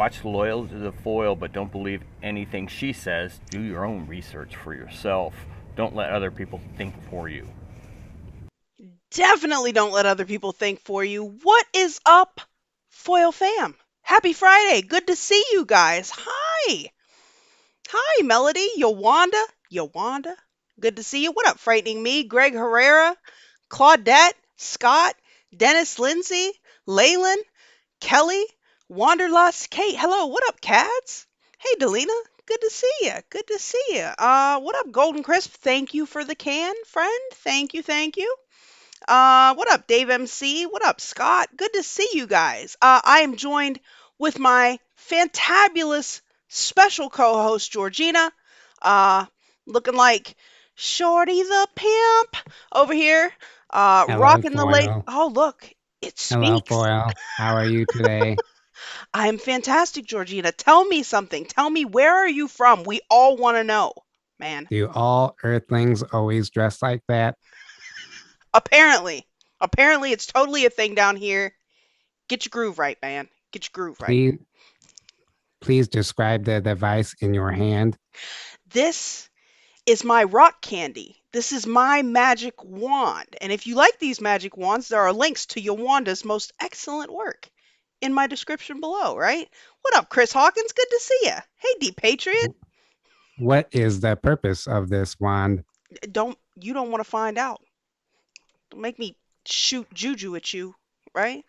Watch Loyal to the Foil, but don't believe anything she says. Do your own research for yourself. Don't let other people think for you. Definitely don't let other people think for you. What is up, Foil fam? Happy Friday. Good to see you guys. Hi. Hi, Melody, Yuvonda. Good to see you. What up, Frightening Me? Greg Herrera, Claudette, Scott, Dennis Lindsay, Leyland, Kelly, Wanderlust, Kate. Hello, what up, Cads? Hey, Delina. Good to see you. Good to see you. What up, Golden Crisp? Thank you for the can, friend. Thank you, thank you. What up, Dave MC? What up, Scott? Good to see you guys. I am joined with my fantabulous special co-host Georgina, uh, looking like Shorty the pimp over here, Hello, rocking the late. Foil. Oh, look, it Hello, speaks. Foil. How are you today? I'm fantastic, Georgina. Tell me something. Tell me, where are you from? We all want to know, man. Do all Earthlings always dress like that? Apparently, apparently, it's totally a thing down here. Get your groove right, man. Get your groove right. Please describe the device in your hand. This is my rock candy. This is my magic wand. And if you like these magic wands, there are links to Yowanda's most excellent work in my description below, right? What up, Chris Hawkins? Good to see you. Hey, Deep Patriot. What is the purpose of this wand? You don't want to find out. Don't make me shoot juju at you, right?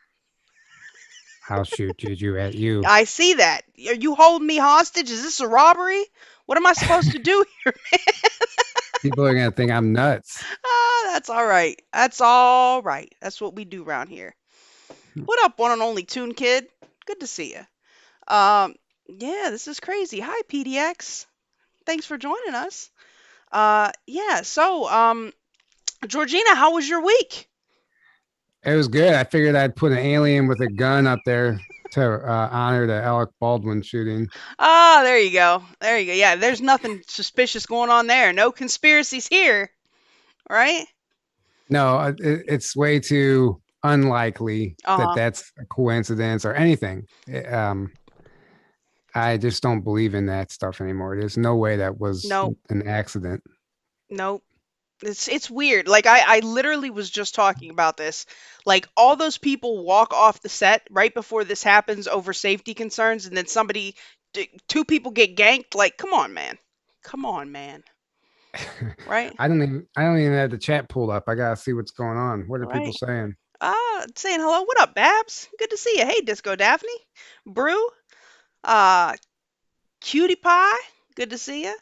I'll shoot Juju at you. I see that. Are you holding me hostage? Is this a robbery? What am I supposed to do here? People are going to think I'm nuts. That's all right. That's all right. That's what we do around here. What up, one and only Toon Kid? Good to see you. Yeah, this is crazy. Hi, PDX. Thanks for joining us. Yeah. So, Georgina, how was your week? It was good. I figured I'd put an alien with a gun up there to honor the Alec Baldwin shooting. Ah, there you go. There you go. Yeah, there's nothing suspicious going on there. No conspiracies here, right? No, it's way too unlikely that Uh-huh. that's a coincidence or anything. I just don't believe in that stuff anymore. There's no way that was Nope. an accident. Nope. It's weird. Like I literally was just talking about this. Like all those people walk off the set right before this happens over safety concerns, and then two people get ganked. Like, come on, man. Come on, man. Right? I don't even have the chat pulled up. I gotta see what's going on. What are people Right. saying? Saying hello. What up, Babs? Good to see you. Hey, Disco Daphne. Brew. Uh, Cutie Pie. Good to see you.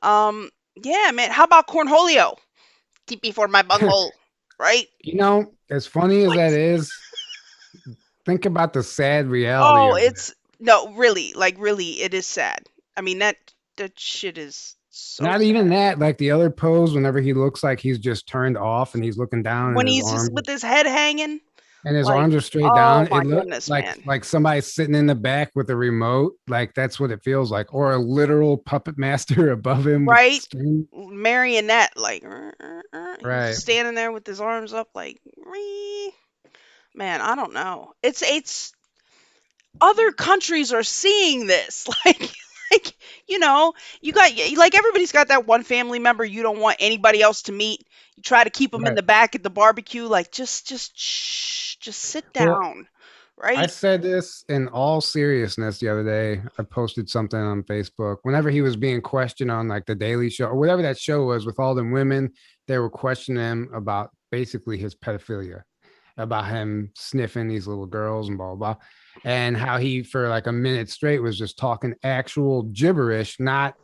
Yeah, man. How about Cornholio? TP for my bunghole. Right? As funny as What? that is, think about the sad reality Oh, of it. it's no, really, like really, it is sad. I mean that shit is so Not sad. even that, like the other pose, whenever he looks like he's just turned off and he's looking down When and his he's just arms with his head hanging, like, are straight oh down. my It looked goodness, like man. somebody sitting in the back with a remote. Like that's what it feels like, or a literal puppet master above him with Right? string. Marionette, like, he's Right. just standing there with his arms up, like, man, I don't know. It's other countries are seeing this, like you got like everybody's got that one family member you don't want anybody else to meet. You try to keep them in Right. the back at the barbecue, like just shh, just sit Well, down, I right? said this in all seriousness the other day. I posted something on Facebook. Whenever he was being questioned on like the Daily Show or whatever that show was with all them women, they were questioning him about basically his pedophilia, about him sniffing these little girls and blah, blah, blah. And how he, for like a minute straight, was just talking actual gibberish, not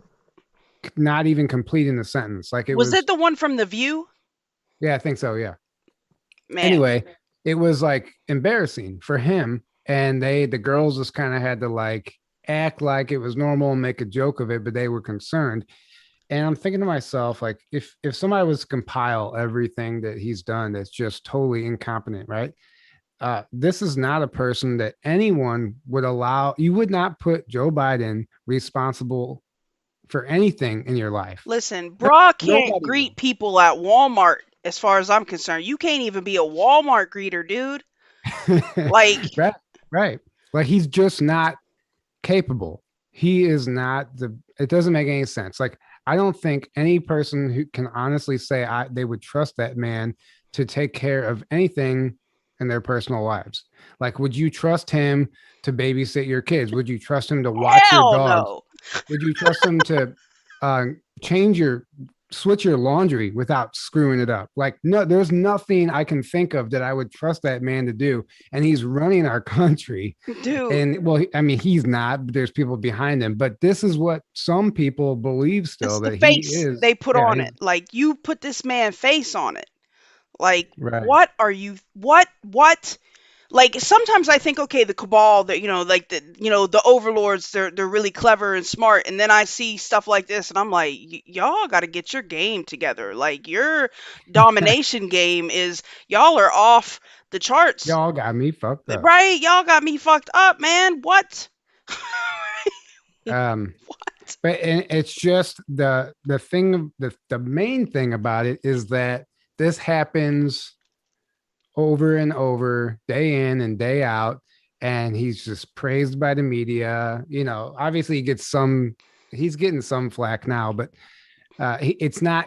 even completing the sentence. Like it Was was, it the one from The View? yeah, I think so. Yeah. Man, Anyway, it was like embarrassing for him, and the girls just kind of had to like act like it was normal and make a joke of it, but they were concerned. And I'm thinking to myself, like, if somebody was to compile everything that he's done that's just totally incompetent, right? This is not a person that anyone would allow. You would not put Joe Biden responsible for anything in your life. listen, bra can't Nobody greet would. people at Walmart as far as I'm concerned. You can't even be a Walmart greeter, dude. Like, Right, right. Like he's just not capable. He is not the. It doesn't make any sense. Like I don't think any person who can honestly say they would trust that man to take care of anything in their personal lives. Like, would you trust him to babysit your kids? Would you trust him to watch your Hell dogs? no. Would you trust him to change your switch your laundry without screwing it up? Like, no, there's nothing I can think of that I would trust that man to do. And he's running our country. Dude. And well, I mean, he's not, but there's people behind him. But this is what some people believe still, It's that the he face is. they put Yeah, on it. Like, you put this man face on it. Like, right. what are you, what? Like, sometimes I think, okay, the cabal, that, like the overlords, they're really clever and smart, and then I see stuff like this, and I'm like, y'all got to get your game together. Like, your domination game is, y'all are off the charts, Y'all got me fucked up. right? Y'all got me fucked up, man. What? What? But and it's just the thing, the main thing about it is that this happens over and over, day in and day out, and he's just praised by the media. Obviously he's getting some flack now, but it's not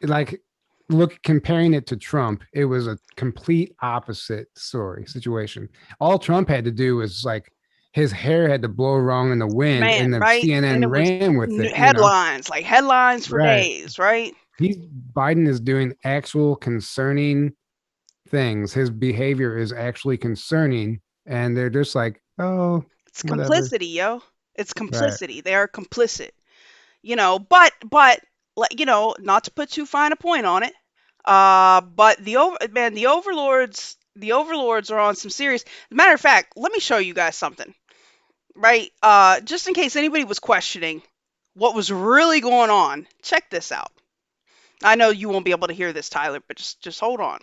like, look, comparing it to Trump, it was a complete opposite situation. All Trump had to do was, like, his hair had to blow wrong in the wind, Man, and the right? And CNN it was ran with it. headlines, like headlines for Right. days, right? Biden is doing actual concerning things. His behavior is actually concerning, and they're just like, oh, It's whatever. complicity, yo. It's complicity. They are complicit. But like, not to put too fine a point on it. But the overlords are on some serious. As a matter of fact, let me show you guys something. Right? Just in case anybody was questioning what was really going on. Check this out. I know you won't be able to hear this, Tyler, but just hold on.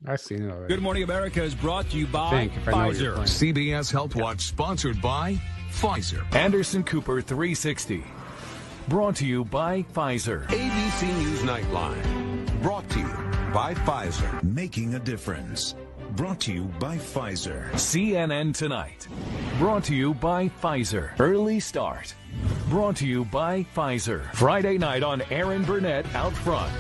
I've seen it already. Good Morning America is brought to you by Pfizer. CBS Health Watch, sponsored by Pfizer. Anderson Cooper 360. Brought to you by Pfizer. ABC News Nightline. Brought to you by Pfizer. Making a difference. Brought to you by Pfizer. CNN Tonight. Brought to you by Pfizer. Early Start. Brought to you by Pfizer. Friday night on Aaron Burnett Out Front.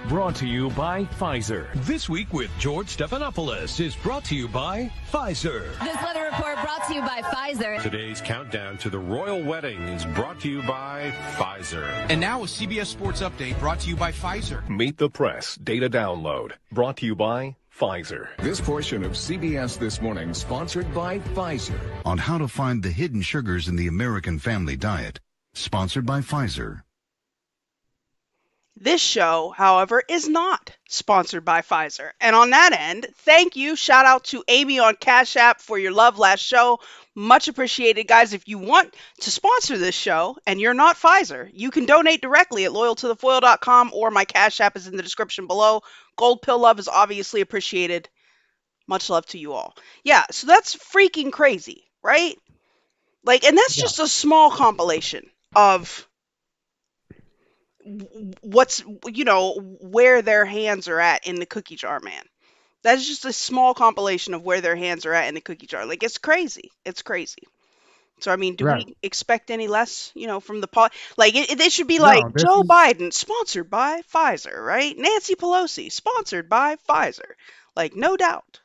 Brought to you by Pfizer. This Week with George Stephanopoulos is brought to you by Pfizer. This weather report brought to you by Pfizer. Today's countdown to the royal wedding is brought to you by Pfizer. And now a CBS Sports Update brought to you by Pfizer. Meet the Press Data Download brought to you by Pfizer. This portion of CBS This Morning sponsored by Pfizer. On how to find the hidden sugars in the American family diet. Sponsored by Pfizer. This show, however, is not sponsored by Pfizer. And on that end, thank you. Shout out to Amy on Cash App for your love last show. Much appreciated, guys. If you want to sponsor this show and you're not Pfizer, you can donate directly at loyal2thefoil.com, or my Cash App is in the description below. Gold pill love is obviously appreciated. Much love to you all. Yeah, so that's freaking crazy, right? Like, and that's just a small compilation of what's, where their hands are at in the cookie jar, man. That's just a small compilation of where their hands are at in the cookie jar. Like, it's crazy. It's crazy. So, I mean, do we expect any less, from the like, it should be like Joe Biden, sponsored by Pfizer, right? Nancy Pelosi, sponsored by Pfizer. Like, no doubt.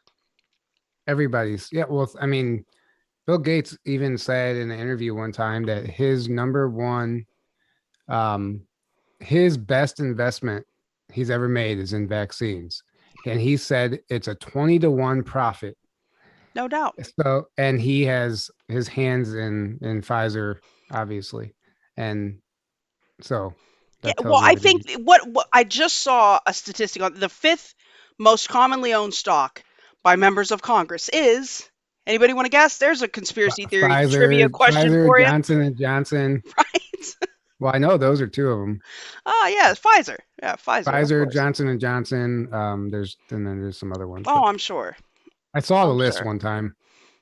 Everybody's, well, I mean, Bill Gates even said in an interview one time that his number one, his best investment he's ever made is in vaccines. And he said it's a 20-to-1 profit. No doubt. So, and he has his hands in Pfizer, obviously. And so. Well, I think what I just saw a statistic on the 5th most commonly owned stock by members of Congress is, anybody want to guess? There's a conspiracy theory trivia question for you. Johnson & Johnson. Right. Well, I know those are two of them. Oh, yeah, Pfizer. Yeah, Pfizer. Pfizer, Johnson & Johnson. There's some other ones. Oh, I'm sure. I saw the list one time.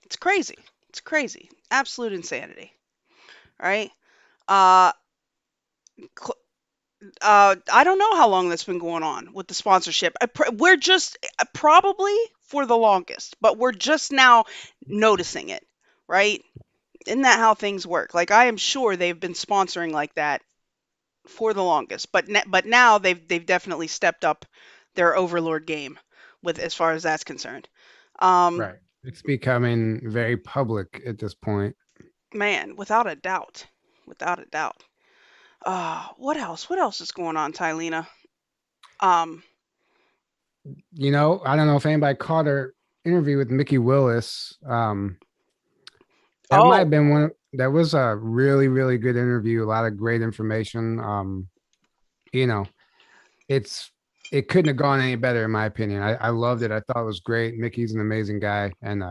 It's crazy. It's crazy. Absolute insanity. All right. I don't know how long that's been going on with the sponsorship. We're just probably for the longest, but we're just now noticing it, right? Isn't that how things work? Like, I am sure they've been sponsoring like that for the longest, but now they've definitely stepped up their overlord game with as far as that's concerned. Right. It's becoming very public at this point. Man, without a doubt, without a doubt. What else? What else is going on, Tylena? You know, I don't know if anybody caught her interview with Mickey Willis. That might have been one. That was a really, really good interview. A lot of great information. You know, it couldn't have gone any better in my opinion. I loved it. I thought it was great. Mickey's an amazing guy, and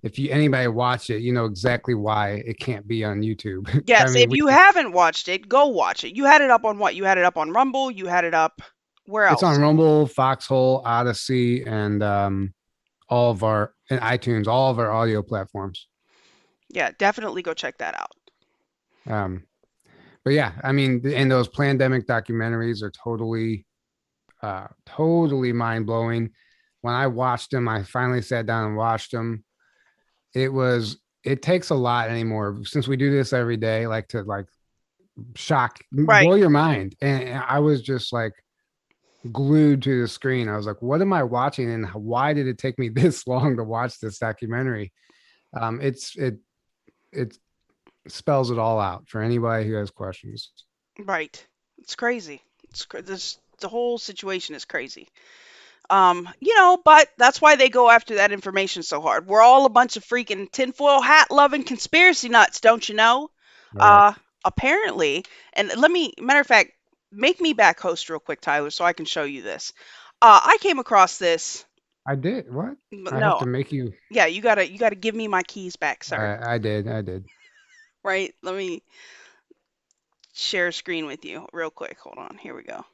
if anybody watch it, you know exactly why it can't be on YouTube. Yes, I mean, if you haven't watched it, go watch it. You had it up on what? You had it up on Rumble. You had it up where else? It's on Rumble, Foxhole, Odyssey, and all of our and iTunes, all of our audio platforms. Yeah, definitely go check that out. But yeah, I mean, and those pandemic documentaries are totally mind blowing. When I watched them, I finally sat down and watched them. It takes a lot anymore since we do this every day, like to blow your mind. And I was just like glued to the screen. I was like, what am I watching? And why did it take me this long to watch this documentary? It spells it all out for anybody who has questions. Right. It's crazy. The whole situation is crazy. But that's why they go after that information so hard. We're all a bunch of freaking tinfoil hat loving conspiracy nuts, don't you know? Right. Apparently, and matter of fact, make me back host real quick, Tyler, so I can show you this. I came across this. I did. What? I No. have to make you. Yeah, you gotta give me my keys back, sir. I did. Right. Let me share a screen with you real quick. Hold on. Here we go.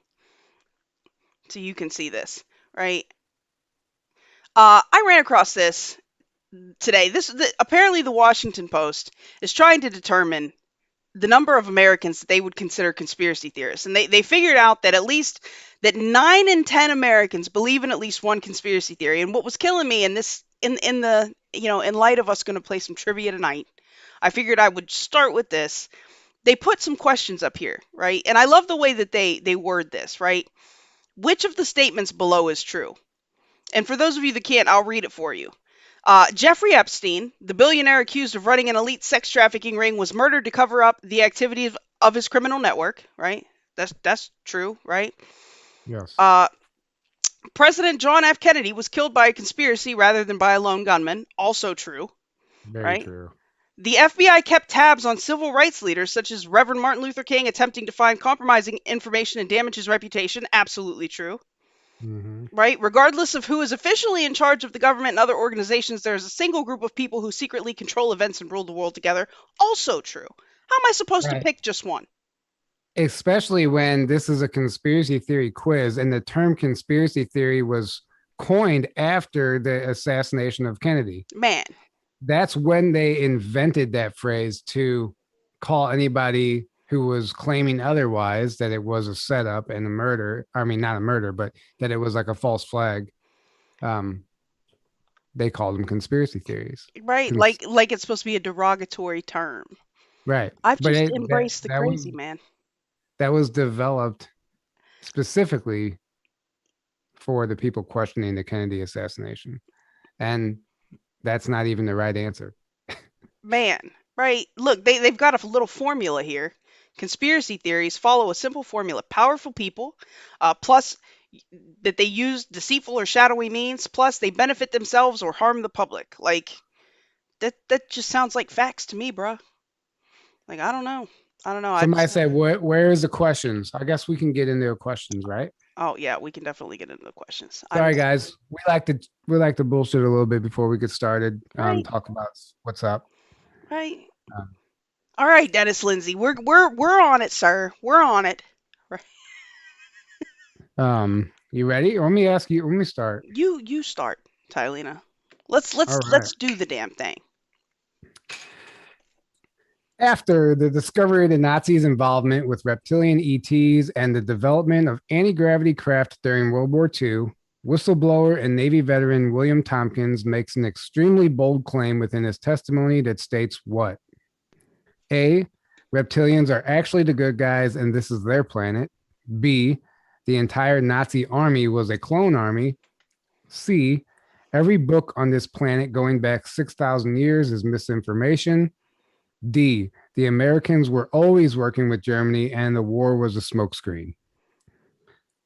So you can see this, right? I ran across this today. Apparently the Washington Post is trying to determine the number of Americans that they would consider conspiracy theorists. And they figured out that at least that 9 in 10 Americans believe in at least one conspiracy theory. And what was killing me in light of us going to play some trivia tonight, I figured I would start with this. They put some questions up here, right? And I love the way that they word this, right? Which of the statements below is true? And for those of you that can't, I'll read it for you. Jeffrey Epstein, the billionaire accused of running an elite sex trafficking ring, was murdered to cover up the activities of his criminal network, right? That's true, right? Yes. President John F. Kennedy was killed by a conspiracy rather than by a lone gunman, also true. Very true. The FBI kept tabs on civil rights leaders such as Reverend Martin Luther King, attempting to find compromising information and damage his reputation, absolutely true. Mm-hmm. Right? Regardless of who is officially in charge of the government and other organizations, there is a single group of people who secretly control events and rule the world together. Also true. How am I supposed to pick just one? Especially when this is a conspiracy theory quiz, and the term conspiracy theory was coined after the assassination of Kennedy. Man. That's when they invented that phrase to call anybody who was claiming otherwise that it was a setup and a murder. I mean, not a murder, but that it was like a false flag. They called them conspiracy theories. Right. Like it's supposed to be a derogatory term. Right. I've just embraced the crazy, man. That was developed specifically for the people questioning the Kennedy assassination. And that's not even the right answer. Man, right. Look, they've got a little formula here. Conspiracy theories follow a simple formula. Powerful people, plus that they use deceitful or shadowy means, plus they benefit themselves or harm the public. Like, that just sounds like facts to me, bro. Like, I don't know. Somebody said, where is the questions? I guess we can get into the questions, right? Oh yeah, we can definitely get into the questions. Sorry, guys. We like to bullshit a little bit before we get started. Right. Talk about what's up. Right. All right, Dennis Lindsay, we're on it, sir. We're on it. Right. You ready? Let me ask you. Let me start. You start, Tylena. Let's do the damn thing. After the discovery of the Nazis' involvement with reptilian ETs and the development of anti-gravity craft during World War II, whistleblower and Navy veteran William Tompkins makes an extremely bold claim within his testimony that states what? A, reptilians are actually the good guys and this is their planet. B, the entire Nazi army was a clone army. C, every book on this planet going back 6,000 years is misinformation. D, the Americans were always working with Germany and the war was a smokescreen.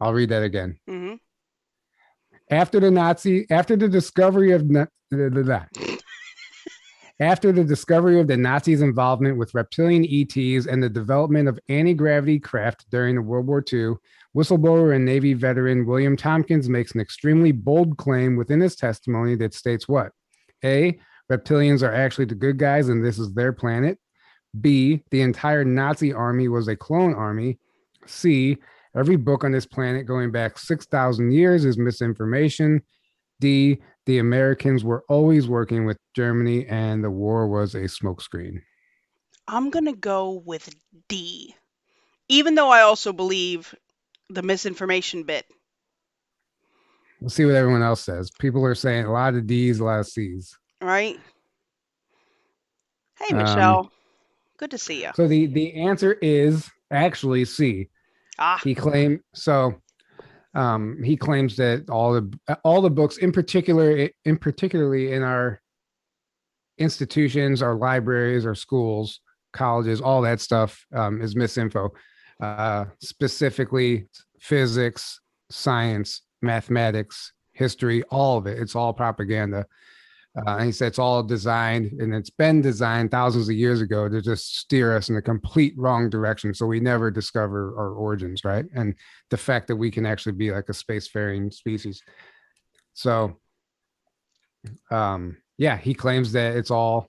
I'll read that again. Mm-hmm. After the discovery of the Nazis' involvement with reptilian ETs and the development of anti-gravity craft during the World War II, whistleblower and Navy veteran William Tompkins makes an extremely bold claim within his testimony that states what? A, reptilians are actually the good guys and this is their planet. B, the entire Nazi army was a clone army. C, every book on this planet going back 6,000 years is misinformation. D, the Americans were always working with Germany and the war was a smokescreen. I'm going to go with D, even though I also believe the misinformation bit. We'll see what everyone else says. People are saying a lot of D's, a lot of C's. Right? Hey, Michelle. Good to see you. So the answer is actually C. He claims that all the books, particularly in our institutions, our libraries, our schools, colleges, all that stuff is misinfo. Specifically, physics, science, mathematics, history, all of it. It's all propaganda. And he said it's all designed, and it's been designed thousands of years ago to just steer us in a complete wrong direction. So we never discover our origins, right? And the fact that we can actually be like a spacefaring species. So, yeah, he claims that it's all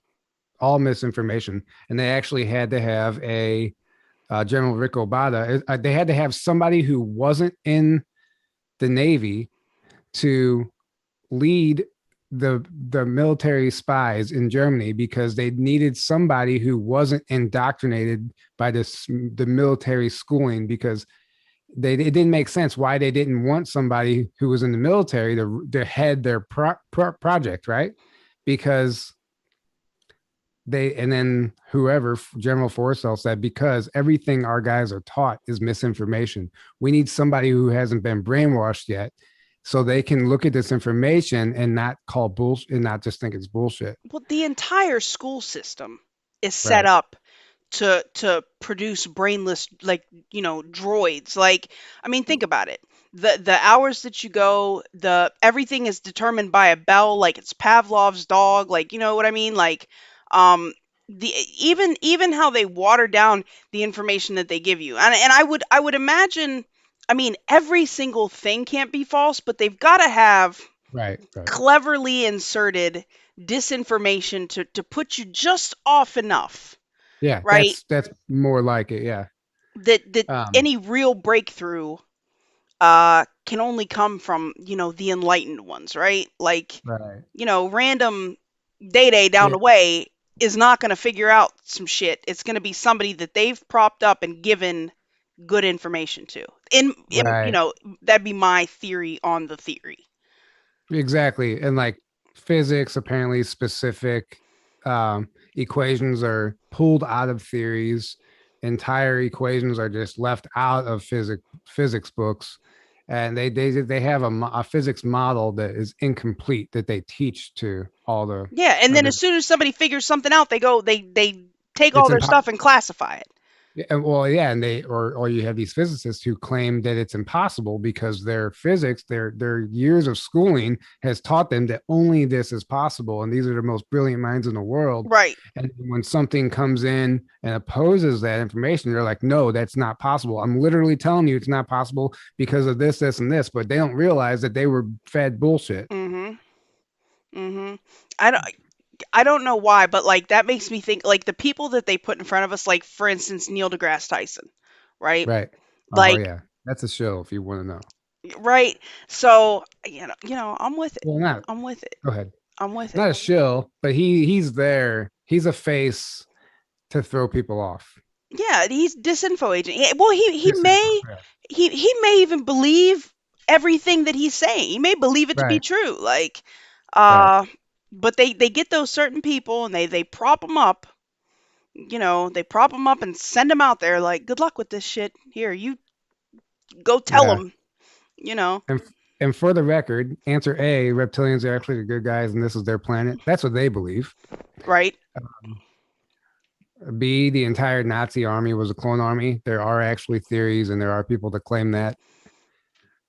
misinformation, and they actually had to have a General Rick Obata. They had to have somebody who wasn't in the Navy to lead the military spies in Germany because they needed somebody who wasn't indoctrinated by the military schooling, because it didn't make sense why they didn't want somebody who was in the military to head their project, right? Because and then whoever, General Forrestal said, because everything our guys are taught is misinformation. We need somebody who hasn't been brainwashed yet, so they can look at this information and not call bullshit and not just think it's bullshit. Well, the entire school system is set up to produce brainless, droids. Like, I mean, think about it. The hours that you go, everything is determined by a bell, like it's Pavlov's dog, like, you know what I mean? Like, even how they water down the information that they give you. And I would imagine, I mean, every single thing can't be false, but they've got to have cleverly inserted disinformation to put you just off enough. Yeah, right. That's more like it. Yeah. That any real breakthrough can only come from, the enlightened ones, right? Like, random Day down the way is not going to figure out some shit. It's going to be somebody that they've propped up and given good information to. That'd be my theory on the theory. Exactly. And like physics, apparently specific equations are pulled out of theories. Entire equations are just left out of physics books. And they have a physics model that is incomplete that they teach to all the and then as soon as somebody figures something out, they take all their stuff and classify it. Yeah, and or you have these physicists who claim that it's impossible because their physics, their years of schooling has taught them that only this is possible, and these are the most brilliant minds in the world. Right. And when something comes in and opposes that information, they're like, "No, that's not possible. I'm literally telling you it's not possible because of this, this, and this." But they don't realize that they were fed bullshit. I don't know why, but like that makes me think like the people that they put in front of us, like for instance, Neil deGrasse Tyson, right? Right. Like, yeah, that's a show if you want to know. Right. So I'm with it. Well, I'm with it. Go ahead. I'm with it. Not a shill, but he's there. He's a face to throw people off. Yeah, he's disinfo agent. Well, he may even believe everything that he's saying. He may believe it to be true. Like, but they get those certain people and they prop them up, they prop them up and send them out there like, good luck with this shit. Here, you go tell Yeah. them, And for the record, answer A, reptilians are actually the good guys and this is their planet. That's what they believe. Right. B, the entire Nazi army was a clone army. There are actually theories and there are people that claim that.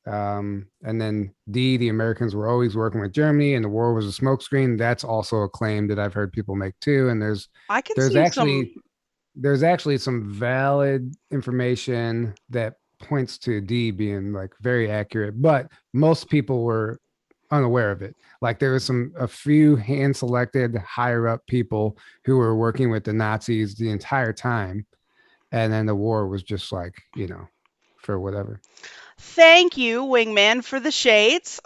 And then D, the Americans were always working with Germany and the war was a smokescreen. That's also a claim that I've heard people make too. And there's actually some valid information that points to D being like very accurate, but most people were unaware of it. Like there was a few hand selected higher up people who were working with the Nazis the entire time. And then the war was just like, for whatever. Thank you, Wingman, for the shades.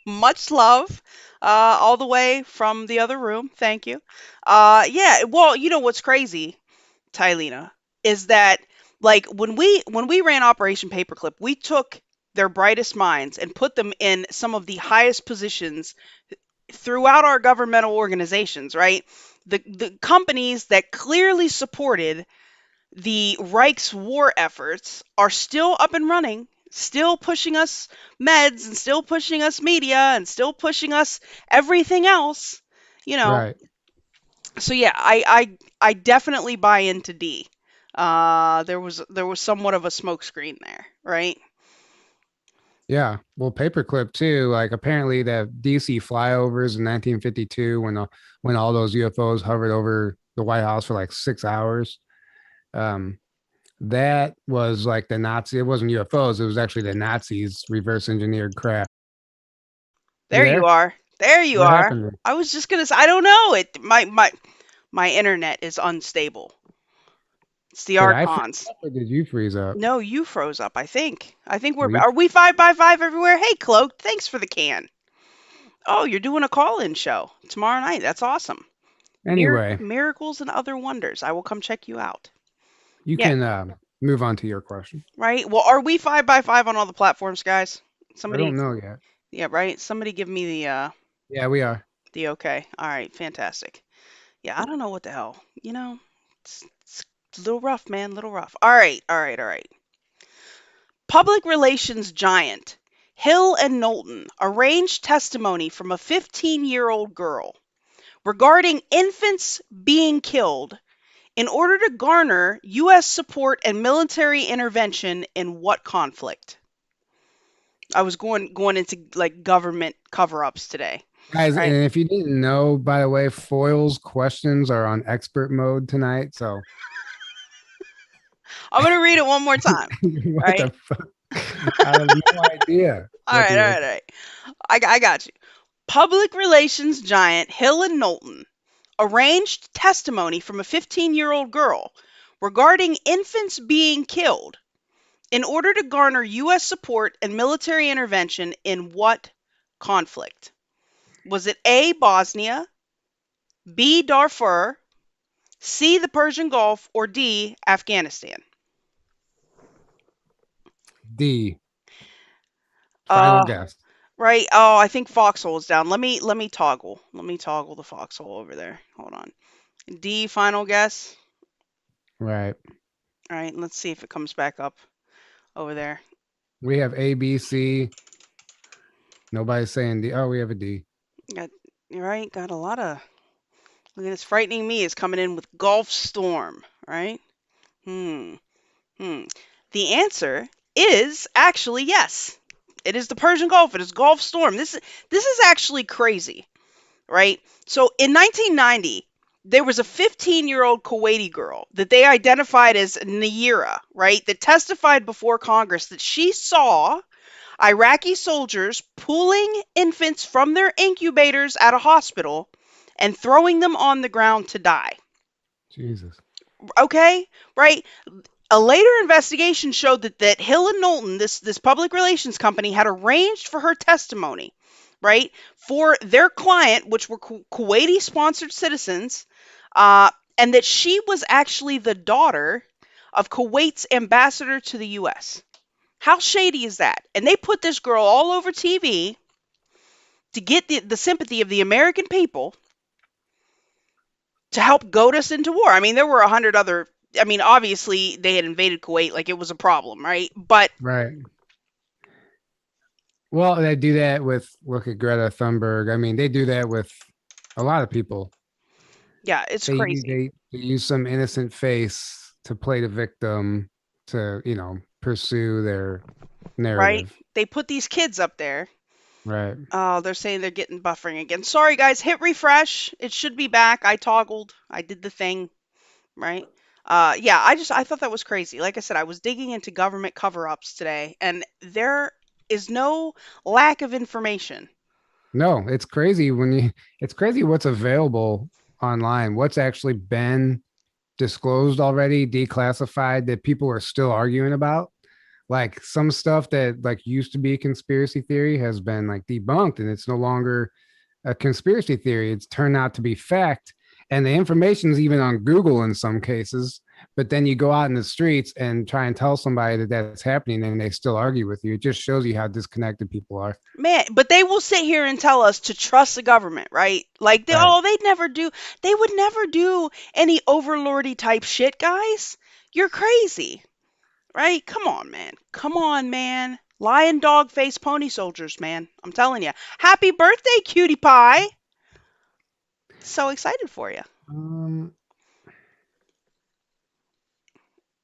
Much love. All the way from the other room. Thank you. Yeah, well, you know what's crazy, Tylena, is that like when we ran Operation Paperclip, we took their brightest minds and put them in some of the highest positions throughout our governmental organizations, right? The companies that clearly supported the Reich's war efforts are still up and running, still pushing us meds and still pushing us media and still pushing us everything else, Right. So yeah, I definitely buy into D. There was somewhat of a smokescreen there, right? Yeah. Well, paperclip too. Like apparently the DC flyovers in 1952 when all those UFOs hovered over the White House for like 6 hours. That was like the Nazi. It wasn't UFOs. It was actually the Nazis reverse engineered craft. There you are. There you What are. happened there? I was just gonna say, I don't know. My internet is unstable. It's the Did I Archons. freeze up or did you freeze up? No, you froze up. I think Were you- are we 5x5 everywhere? Hey, Cloak, thanks for the can. Oh, you're doing a call-in show tomorrow night. That's awesome. Anyway, Miracles and Other Wonders. I will come check you out. you can move on to your question. Right. Well, are we 5x5 on all the platforms, guys? Somebody. I don't know yet. Yeah. Right. Somebody give me the. Yeah, we are. The okay. All right. Fantastic. Yeah. I don't know what the hell. It's a little rough, man. A little rough. All right. All right. Public relations giant Hill and Knowlton arranged testimony from a 15-year-old girl regarding infants being killed in order to garner U.S. support and military intervention in what conflict? I was going into like government cover-ups today. Guys, right? And if you didn't know, by the way, Foil's questions are on expert mode tonight. So I'm going to read it one more time. what right? the fuck? I have no idea. All right. I got you. Public relations giant Hill and Knowlton arranged testimony from a 15-year-old girl regarding infants being killed in order to garner U.S. support and military intervention in what conflict? Was it A, Bosnia, B, Darfur, C, the Persian Gulf, or D, Afghanistan? D. Final guess. Right. Oh, I think Foxhole is down. Let me toggle. Let me toggle the Foxhole over there. Hold on. D, final guess. Right. All right. Let's see if it comes back up over there. We have A, B, C. Nobody's saying D. Oh, we have a D. You're right. Got a lot of. Look at this. Frightening Me is coming in with Gulf Storm. Right. The answer is actually yes. It is the Persian Gulf. It is Gulf Storm. This is actually crazy, right? So in 1990, there was a 15-year-old Kuwaiti girl that they identified as Nayira, right? That testified before Congress that she saw Iraqi soldiers pulling infants from their incubators at a hospital and throwing them on the ground to die. Jesus. Okay, right? A later investigation showed that Hill and Knowlton, this public relations company, had arranged for her testimony, right, for their client, which were Kuwaiti-sponsored citizens, and that she was actually the daughter of Kuwait's ambassador to the U.S. How shady is that? And they put this girl all over TV to get the sympathy of the American people. to help goad us into war. I mean, there were 100 other. I mean, obviously they had invaded Kuwait, like it was a problem, right? But Right. Well, they do that with, look at Greta Thunberg. I mean, they do that with a lot of people. yeah, it's They crazy. they use some innocent face to play the victim to, pursue their Right? narrative. They put these kids up there. Right. Oh, they're saying they're getting buffering again. Sorry, guys. Hit refresh. It should be back. I toggled. I did the thing. Right. Yeah. I thought that was crazy. Like I said, I was digging into government cover-ups today, and there is no lack of information. No, it's crazy what's available online, what's actually been disclosed already, declassified, that people are still arguing about. Like some stuff that like used to be a conspiracy theory has been like debunked, and it's no longer a conspiracy theory. It's turned out to be fact. And the information is even on Google in some cases. But then you go out in the streets and try and tell somebody that that's happening and they still argue with you. It just shows you how disconnected people are. Man, but they will sit here and tell us to trust the government, right? Like Right. they would never do any overlordy type shit, guys. You're crazy. Right? Come on, man. Come on, man. Lion dog face pony soldiers, man. I'm telling you. Happy birthday, cutie pie. So excited for you.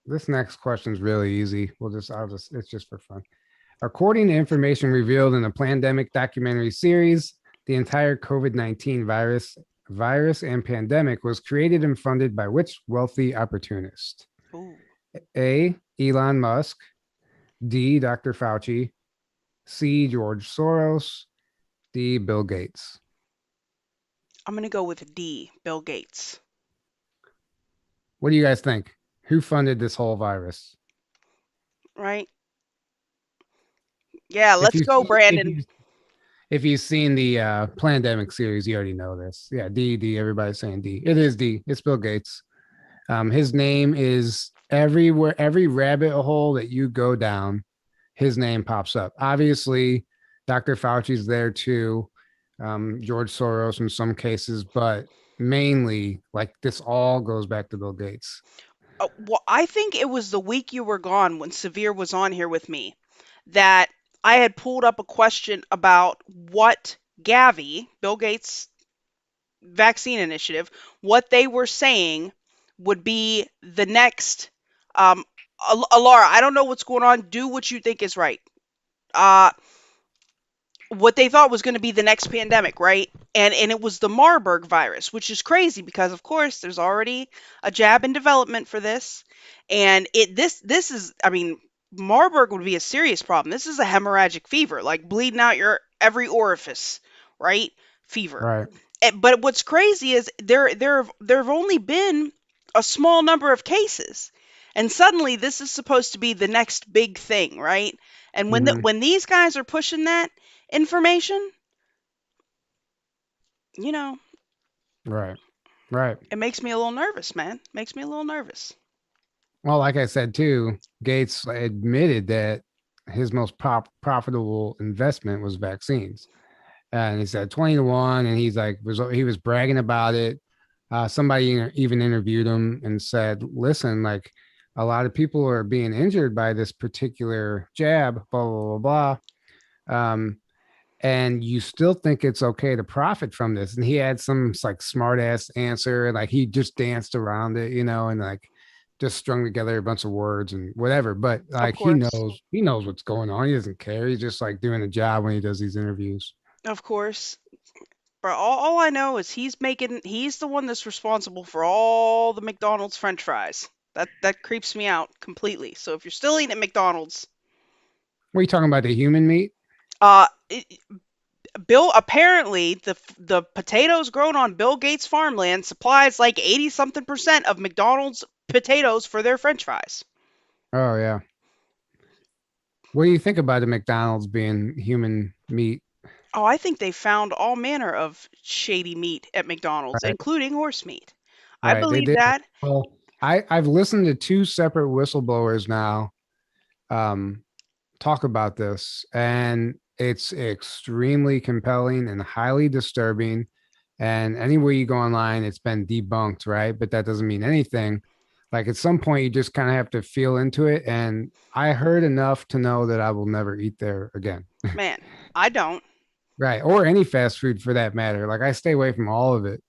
This next question is really easy. It's just for fun. According to information revealed in a pandemic documentary series, the entire COVID-19 virus and pandemic was created and funded by which wealthy opportunist? Ooh. A. Elon Musk. D. Dr. Fauci. C. George Soros. D. Bill Gates. I'm going to go with D. Bill Gates. What do you guys think? Who funded this whole virus? Right? Yeah, let's go, Brandon. If you've seen the pandemic series, you already know this. Yeah, D. Everybody's saying D. It is D. It's Bill Gates. His name is everywhere. Every rabbit hole that you go down, his name pops up. Obviously, Dr. Fauci's there too. George Soros in some cases, but mainly, like, this all goes back to Bill Gates. Well, I think it was the week you were gone when Severe was on here with me that I had pulled up a question about what Gavi, Bill Gates' vaccine initiative, what they were saying would be the next. Alara, I don't know what's going on. Do what you think is right. What they thought was going to be the next pandemic, right? And it was the Marburg virus, which is crazy because of course there's already a jab in development for this. And this is, I mean, Marburg would be a serious problem. This is a hemorrhagic fever, like bleeding out your every orifice, right? Fever. Right. But what's crazy is there have only been a small number of cases. And suddenly this is supposed to be the next big thing, right? And when these guys are pushing that information, Right. It makes me a little nervous, man. Makes me a little nervous. Well, like I said too, Gates admitted that his most profitable investment was vaccines, and he said 20-1, and he was bragging about it. Somebody even interviewed him and said, "Listen, like, a lot of people are being injured by this particular jab, blah blah blah blah." And you still think it's okay to profit from this? And he had some like smart ass answer, and like he just danced around it, and like just strung together a bunch of words and whatever. But like he knows what's going on. He doesn't care. He's just like doing a job when he does these interviews. Of course. But all I know is he's the one that's responsible for all the McDonald's French fries. That creeps me out completely. So if you're still eating at McDonald's, what are you talking about? The human meat? Bill, apparently the potatoes grown on Bill Gates farmland supplies like 80-something% of McDonald's potatoes for their French fries. Oh yeah. What do you think about the McDonald's being human meat? Oh, I think they found all manner of shady meat at McDonald's, including horse meat. I believe that. Well, I've listened to two separate whistleblowers now talk about this, and it's extremely compelling and highly disturbing. And anywhere you go online, it's been debunked, right? But that doesn't mean anything. Like at some point, you just kind of have to feel into it. And I heard enough to know that I will never eat there again. Man, I don't. Right. Or any fast food for that matter. Like I stay away from all of it.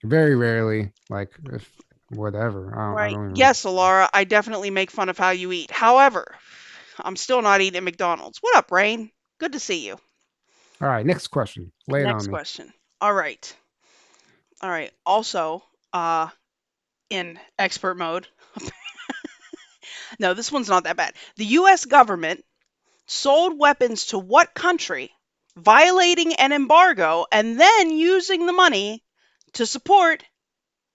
Very rarely, like if whatever. I Right. don't even. Yes, Alara, I definitely make fun of how you eat. However, I'm still not eating at McDonald's. What up, Rain? Good to see you. All right, next question. Lay it Next on me. question. All right. All right. Also, in expert mode. No, this one's not that bad. The U.S. government sold weapons to what country, violating an embargo, and then using the money to support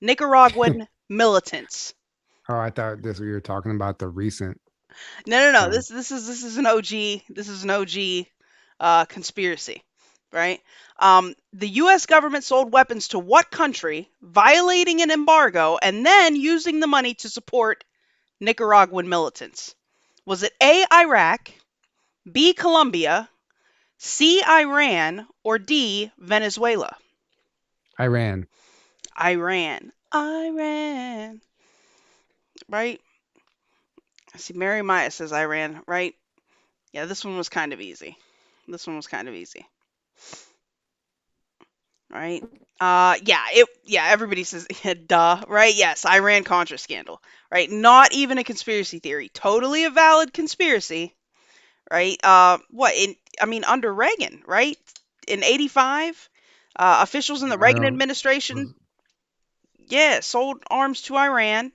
Nicaraguan militants? Oh, I thought this you were talking about the recent. No. This is an OG. This is an OG conspiracy, right? The U.S. government sold weapons to what country, violating an embargo, and then using the money to support Nicaraguan militants? Was it A, Iraq, B, Colombia, C, Iran, or D, Venezuela? Iran. Iran. Right? I see Mary Maya says Iran, right? Yeah, this one was kind of easy. Right? Everybody says duh, right? Yes, Iran-Contra scandal, right? Not even a conspiracy theory. Totally a valid conspiracy, right? Under Reagan, right? In 85, officials in the Reagan administration, sold arms to Iran.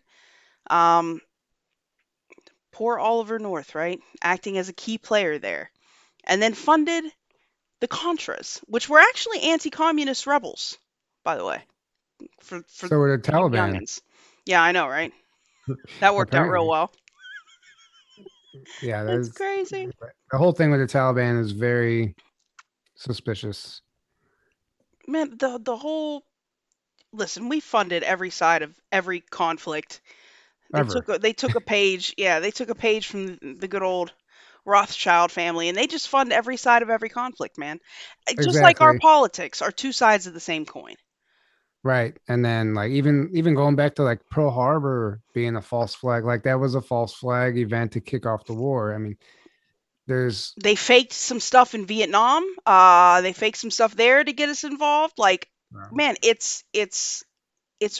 Poor Oliver North, right? Acting as a key player there. And then funded the Contras, which were actually anti-communist rebels, by the way. So were the Taliban. Youngins. Yeah, I know, right? That worked out real well. Yeah, that's crazy. The whole thing with the Taliban is very suspicious. Man, the whole listen, we funded every side of every conflict. They took a page. Yeah, they took a page from the good old Rothschild family, and they just fund every side of every conflict, man. Exactly. Just like our politics are two sides of the same coin. Right. And then like even going back to like Pearl Harbor being a false flag, like that was a false flag event to kick off the war. I mean, they faked some stuff in Vietnam. They faked some stuff there to get us involved. Like, man, it's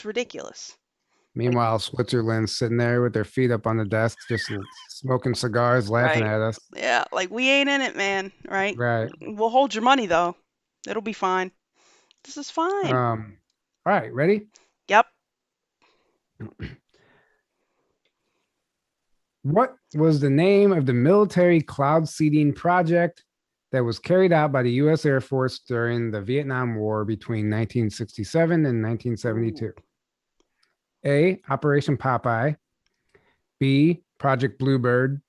ridiculous. Meanwhile, Switzerland's sitting there with their feet up on the desk, just smoking cigars, laughing at us. Yeah, like we ain't in it, man. Right. Right. We'll hold your money though. It'll be fine. This is fine. All right, ready? Yep. What was the name of the military cloud seeding project that was carried out by the U.S. Air Force during the Vietnam War between 1967 and 1972? A, Operation Popeye. B, Project Bluebird.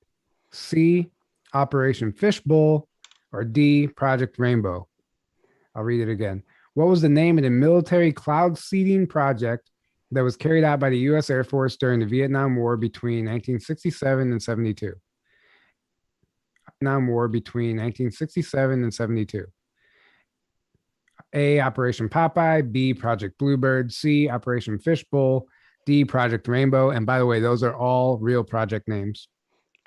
C, Operation Fishbowl. Or D, Project Rainbow. I'll read it again. What was the name of the military cloud seeding project that was carried out by the U.S. Air Force during the Vietnam War between 1967 and 72? Vietnam War between 1967 and 72. A, Operation Popeye. B, Project Bluebird. C, Operation Fishbowl. D, Project Rainbow. And by the way, those are all real project names.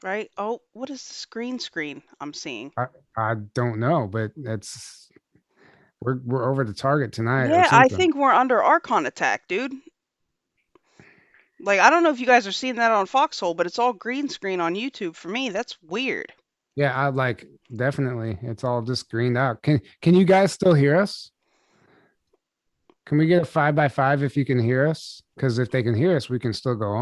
Right. Oh, what is this green screen I'm seeing? I don't know, but we're over the target tonight. Yeah, I think we're under Archon attack, dude. Like, I don't know if you guys are seeing that on Foxhole, but it's all green screen on YouTube for me. That's weird. Yeah, I like definitely. It's all just greened out. Can you guys still hear us? Can we get a 5x5 if you can hear us? Because if they can hear us, we can still go on.